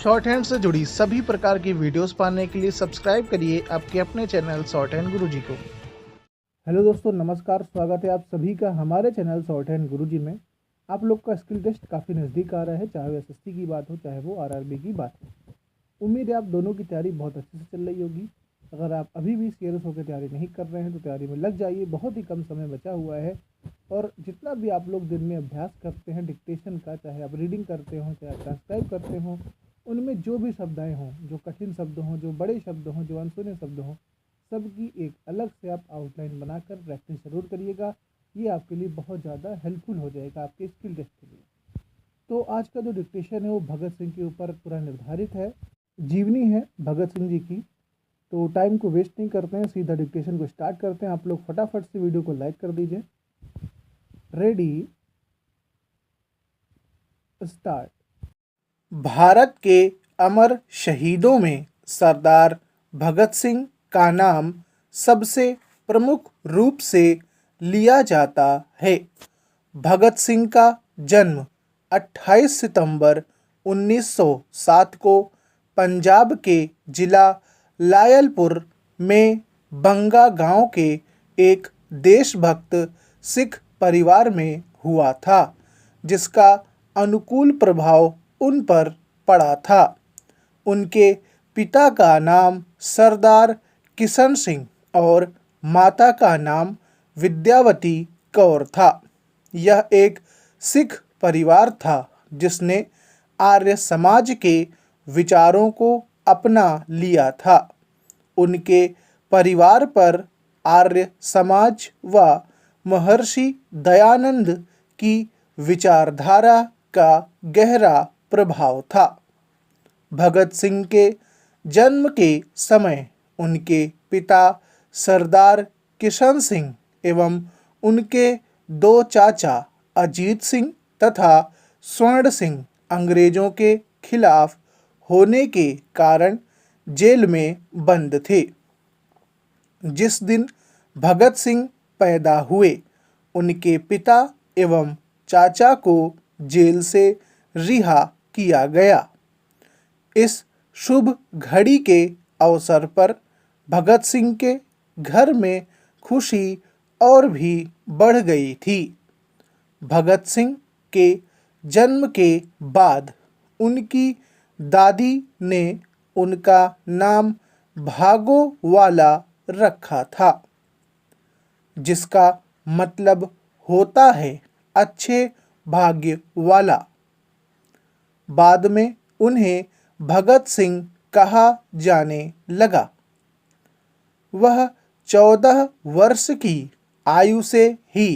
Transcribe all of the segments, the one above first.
Short hand से जुड़ी सभी प्रकार की वीडियोस पाने के लिए सब्सक्राइब करिए आपके अपने चैनल शॉर्ट हैंड गुरुजी को। हेलो दोस्तों, नमस्कार। स्वागत है आप सभी का हमारे चैनल शॉर्ट हैंड गुरुजी में। आप लोग का स्किल टेस्ट काफ़ी नज़दीक आ रहा है, चाहे वो एसएससी की बात हो चाहे वो आरआरबी की बात हो। उम्मीद है आप दोनों की तैयारी बहुत अच्छे से चल रही होगी। अगर आप अभी भी सीरियस होकर तैयारी नहीं कर रहे हैं तो तैयारी में लग जाइए, बहुत ही कम समय बचा हुआ है। और जितना भी आप लोग दिन में अभ्यास करते हैं डिक्टेशन का, चाहे आप रीडिंग करते हो चाहे आप ट्रांसक्राइब करते हो, उनमें जो भी शब्दाएँ हों, जो कठिन शब्द हों, जो बड़े शब्द हों, जो अनसुने शब्द हों, सबकी एक अलग से आप आउटलाइन बनाकर प्रैक्टिस ज़रूर करिएगा। ये आपके लिए बहुत ज़्यादा हेल्पफुल हो जाएगा आपके स्किल टेस्ट के लिए। तो आज का जो डिक्टेशन है वो भगत सिंह के ऊपर पूरा निर्धारित है, जीवनी है भगत सिंह जी की। तो टाइम को वेस्ट नहीं करते हैं, सीधा डिक्टेशन को स्टार्ट करते हैं। आप लोग फटाफट से वीडियो को लाइक कर दीजिए। Ready, start. भारत के अमर शहीदों में सरदार भगत सिंह का नाम सबसे प्रमुख रूप से लिया जाता है। भगत सिंह का जन्म 28 सितंबर 1907 को पंजाब के जिला लायलपुर में बंगा गांव के एक देशभक्त सिख परिवार में हुआ था, जिसका अनुकूल प्रभाव उन पर पड़ा था। उनके पिता का नाम सरदार किशन सिंह और माता का नाम विद्यावती कौर था। यह एक सिख परिवार था जिसने आर्य समाज के विचारों को अपना लिया था। उनके परिवार पर आर्य समाज व महर्षि दयानंद की विचारधारा का गहरा प्रभाव था। भगत सिंह के जन्म के समय उनके पिता सरदार किशन सिंह एवं उनके दो चाचा अजीत सिंह तथा स्वर्ण सिंह अंग्रेजों के खिलाफ होने के कारण जेल में बंद थे। जिस दिन भगत सिंह पैदा हुए, उनके पिता एवं चाचा को जेल से रिहा किया गया। इस शुभ घड़ी के अवसर पर भगत सिंह के घर में खुशी और भी बढ़ गई थी। भगत सिंह के जन्म के बाद उनकी दादी ने उनका नाम भागो वाला रखा था, जिसका मतलब होता है अच्छे भाग्य वाला। बाद में उन्हें भगत सिंह कहा जाने लगा। वह 14 वर्ष की आयु से ही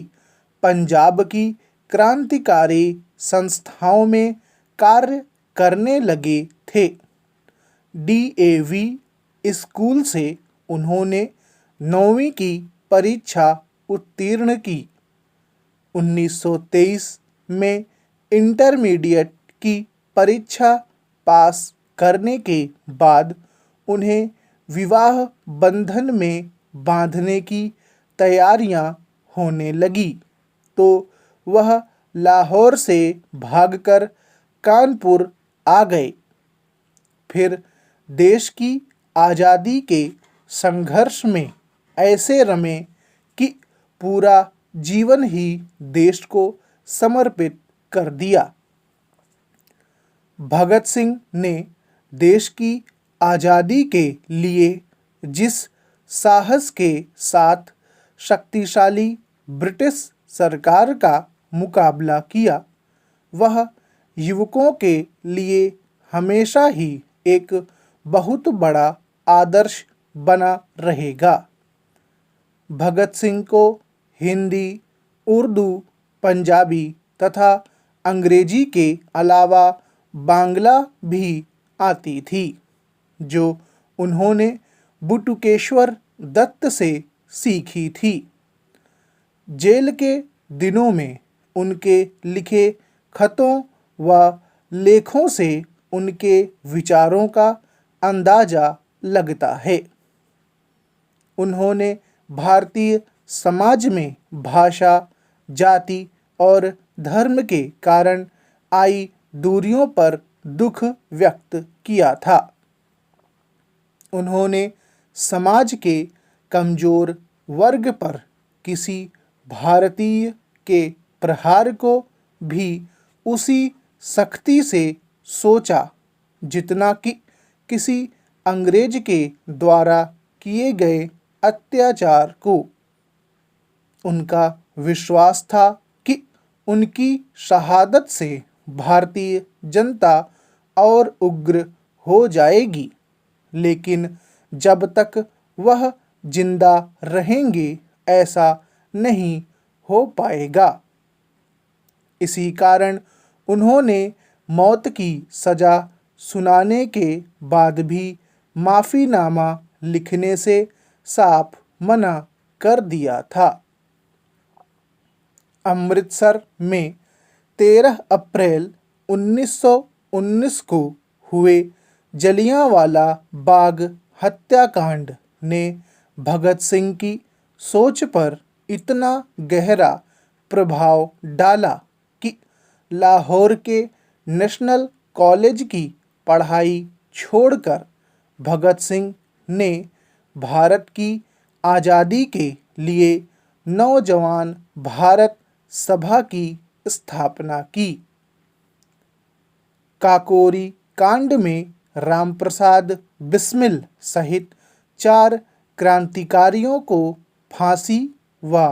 पंजाब की क्रांतिकारी संस्थाओं में कार्य करने लगे थे। डीएवी स्कूल से उन्होंने 9वीं की परीक्षा उत्तीर्ण की। 1923 में इंटरमीडिएट की परीक्षा पास करने के बाद उन्हें विवाह बंधन में बांधने की तैयारियां होने लगी, तो वह लाहौर से भागकर कानपुर आ गए। फिर देश की आज़ादी के संघर्ष में ऐसे रमे कि पूरा जीवन ही देश को समर्पित कर दिया। भगत सिंह ने देश की आज़ादी के लिए जिस साहस के साथ शक्तिशाली ब्रिटिश सरकार का मुकाबला किया, वह युवकों के लिए हमेशा ही एक बहुत बड़ा आदर्श बना रहेगा। भगत सिंह को हिंदी, उर्दू, पंजाबी तथा अंग्रेजी के अलावा बांग्ला भी आती थी, जो उन्होंने बटुकेश्वर दत्त से सीखी थी। जेल के दिनों में उनके लिखे खतों व लेखों से उनके विचारों का अंदाज़ा लगता है। उन्होंने भारतीय समाज में भाषा, जाति और धर्म के कारण आई दूरियों पर दुख व्यक्त किया था। उन्होंने समाज के कमजोर वर्ग पर किसी भारतीय के प्रहार को भी उसी सख्ती से सोचा जितना कि किसी अंग्रेज के द्वारा किए गए अत्याचार को। उनका विश्वास था कि उनकी शहादत से भारतीय जनता और उग्र हो जाएगी, लेकिन जब तक वह जिंदा रहेंगे ऐसा नहीं हो पाएगा। इसी कारण उन्होंने मौत की सजा सुनाने के बाद भी माफ़ीनामा लिखने से साफ मना कर दिया था। अमृतसर में 13 अप्रैल 1919 को हुए जलियांवाला बाग हत्याकांड ने भगत सिंह की सोच पर इतना गहरा प्रभाव डाला कि लाहौर के नेशनल कॉलेज की पढ़ाई छोड़कर भगत सिंह ने भारत की आज़ादी के लिए नौजवान भारत सभा की स्थापना की। काकोरी कांड में रामप्रसाद बिस्मिल सहित 4 क्रांतिकारियों को फांसी व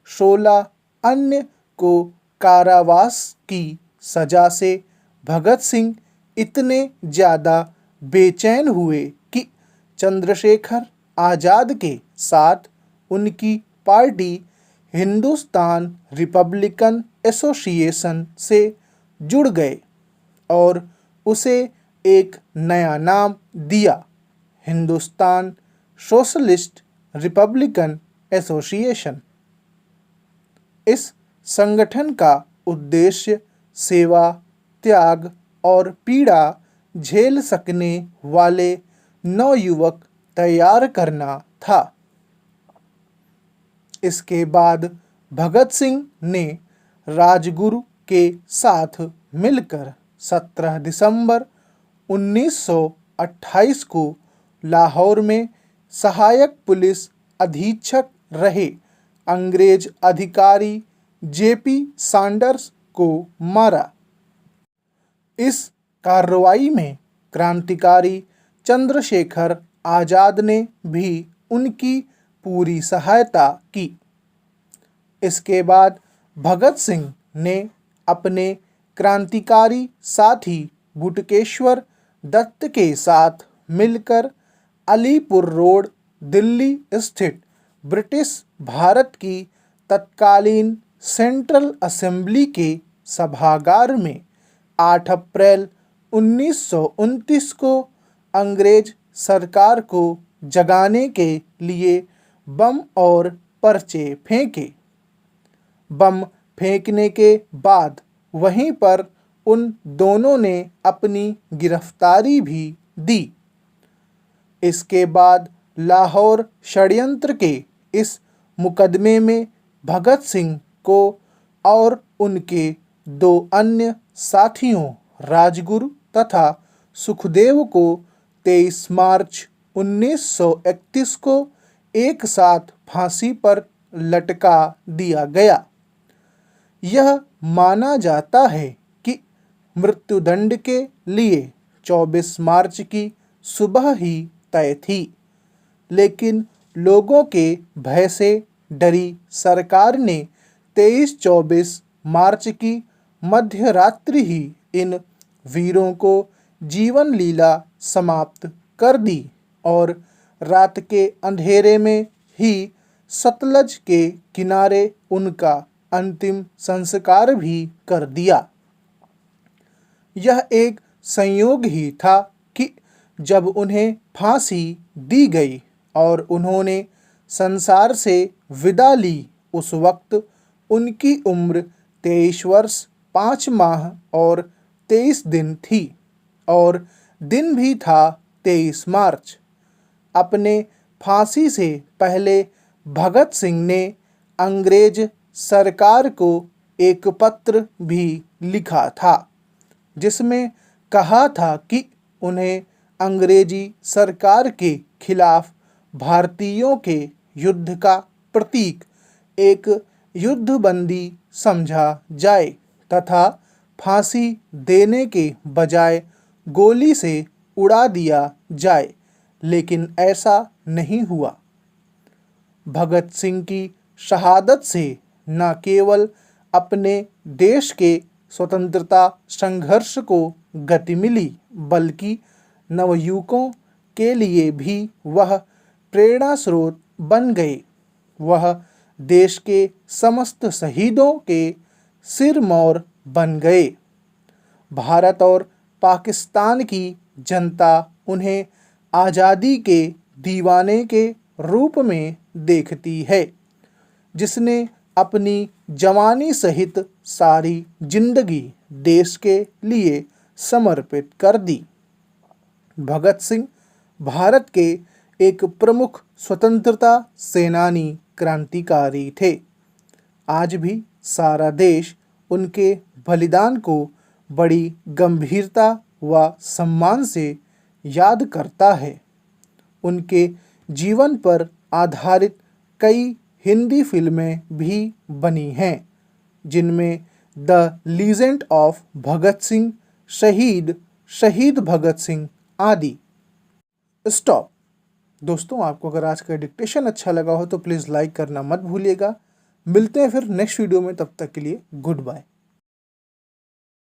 16 अन्य को कारावास की सजा से भगत सिंह इतने ज़्यादा बेचैन हुए कि चंद्रशेखर आज़ाद के साथ उनकी पार्टी हिंदुस्तान रिपब्लिकन एसोसिएशन से जुड़ गए और उसे एक नया नाम दिया, हिंदुस्तान सोशलिस्ट रिपब्लिकन एसोसिएशन। इस संगठन का उद्देश्य सेवा, त्याग और पीड़ा झेल सकने वाले नवयुवक तैयार करना था। इसके बाद भगत सिंह ने राजगुरु के साथ मिलकर 17 दिसंबर 1928 को लाहौर में सहायक पुलिस अधीक्षक रहे अंग्रेज अधिकारी जेपी सैंडर्स को मारा। इस कार्रवाई में क्रांतिकारी चंद्रशेखर आज़ाद ने भी उनकी पूरी सहायता की। इसके बाद भगत सिंह ने अपने क्रांतिकारी साथी बटुकेश्वर दत्त के साथ मिलकर अलीपुर रोड, दिल्ली स्थित ब्रिटिश भारत की तत्कालीन सेंट्रल असेंबली के सभागार में 8 अप्रैल 1929 को अंग्रेज सरकार को जगाने के लिए बम और पर्चे फेंके। बम फेंकने के बाद वहीं पर उन दोनों ने अपनी गिरफ्तारी भी दी। इसके बाद लाहौर षड्यंत्र के इस मुकदमे में भगत सिंह को और उनके 2 अन्य साथियों राजगुरु तथा सुखदेव को 23 मार्च 1931 को एक साथ फांसी पर लटका दिया गया। यह माना जाता है कि मृत्युदंड के लिए 24 मार्च की सुबह ही तय थी, लेकिन लोगों के भय से डरी सरकार ने 23-24 मार्च की मध्य रात्रि ही इन वीरों को जीवन लीला समाप्त कर दी और रात के अंधेरे में ही सतलज के किनारे उनका अंतिम संस्कार भी कर दिया। यह एक संयोग ही था कि जब उन्हें फांसी दी गई और उन्होंने संसार से विदा ली, उस वक्त उनकी उम्र 23 वर्ष 5 माह और 23 दिन थी और दिन भी था 23 मार्च। अपने फांसी से पहले भगत सिंह ने अंग्रेज सरकार को एक पत्र भी लिखा था, जिसमें कहा था कि उन्हें अंग्रेजी सरकार के खिलाफ भारतीयों के युद्ध का प्रतीक एक युद्धबंदी समझा जाए तथा फांसी देने के बजाय गोली से उड़ा दिया जाए, लेकिन ऐसा नहीं हुआ। भगत सिंह की शहादत से न केवल अपने देश के स्वतंत्रता संघर्ष को गति मिली, बल्कि नवयुवकों के लिए भी वह प्रेरणा स्रोत बन गए। वह देश के समस्त शहीदों के सिरमौर बन गए। भारत और पाकिस्तान की जनता उन्हें आज़ादी के दीवाने के रूप में देखती है, जिसने अपनी जवानी सहित सारी जिंदगी देश के लिए समर्पित कर दी। भगत सिंह भारत के एक प्रमुख स्वतंत्रता सेनानी क्रांतिकारी थे। आज भी सारा देश उनके बलिदान को बड़ी गंभीरता व सम्मान से याद करता है। उनके जीवन पर आधारित कई हिंदी फिल्में भी बनी हैं, जिनमें the legend of Bhagat Singh, शहीद भगत सिंह आदि। स्टॉप। दोस्तों, आपको अगर आज का डिक्टेशन अच्छा लगा हो तो प्लीज़ लाइक करना मत भूलिएगा। मिलते हैं फिर नेक्स्ट वीडियो में, तब तक के लिए गुड बाय।